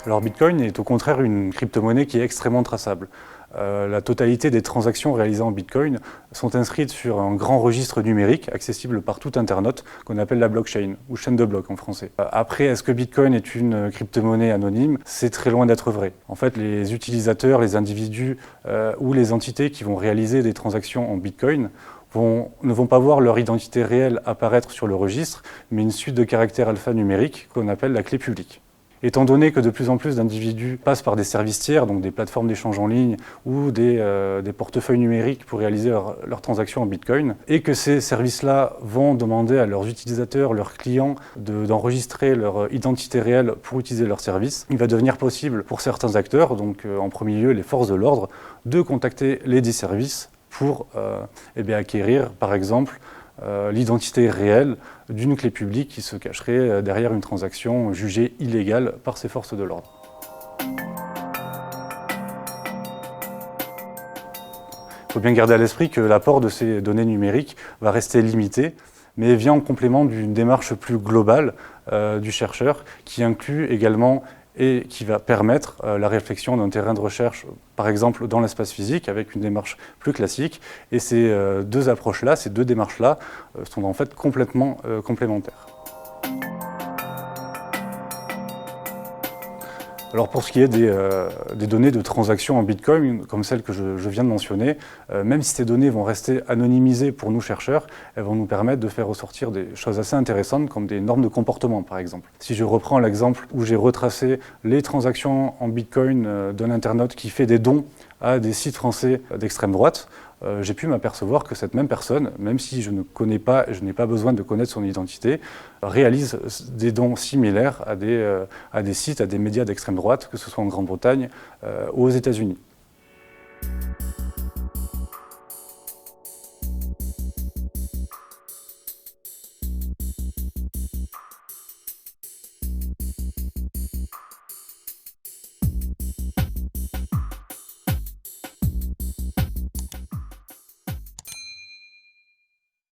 Alors Bitcoin est au contraire une crypto-monnaie qui est extrêmement traçable. La totalité des transactions réalisées en Bitcoin sont inscrites sur un grand registre numérique accessible par tout internaute qu'on appelle la blockchain ou chaîne de blocs en français. Après, est-ce que Bitcoin est une crypto-monnaie anonyme? C'est très loin d'être vrai. En fait, les utilisateurs, les individus ou les entités qui vont réaliser des transactions en Bitcoin ne vont pas voir leur identité réelle apparaître sur le registre, mais une suite de caractères alphanumériques qu'on appelle la clé publique. Étant donné que de plus en plus d'individus passent par des services tiers, donc des plateformes d'échange en ligne ou des portefeuilles numériques pour réaliser leurs transactions en Bitcoin, et que ces services-là vont demander à leurs utilisateurs, leurs clients, d'enregistrer leur identité réelle pour utiliser leurs services, il va devenir possible pour certains acteurs, donc en premier lieu les forces de l'ordre, de contacter les dits services pour acquérir, par exemple, l'identité réelle d'une clé publique qui se cacherait derrière une transaction jugée illégale par ces forces de l'ordre. Il faut bien garder à l'esprit que l'apport de ces données numériques va rester limité, mais vient en complément d'une démarche plus globale du chercheur qui inclut également et qui va permettre la réflexion d'un terrain de recherche, par exemple dans l'espace physique, avec une démarche plus classique. Et ces deux approches-là, ces deux démarches-là, sont en fait complètement complémentaires. Alors pour ce qui est des données de transaction en Bitcoin, comme celles que je viens de mentionner, même si ces données vont rester anonymisées pour nous chercheurs, elles vont nous permettre de faire ressortir des choses assez intéressantes comme des normes de comportement par exemple. Si je reprends l'exemple où j'ai retracé les transactions en Bitcoin d'un internaute qui fait des dons à des sites français d'extrême droite, j'ai pu m'apercevoir que cette même personne, même si je ne connais pas, je n'ai pas besoin de connaître son identité, réalise des dons similaires à des sites, à des médias d'extrême droite, que ce soit en Grande-Bretagne ou aux États-Unis.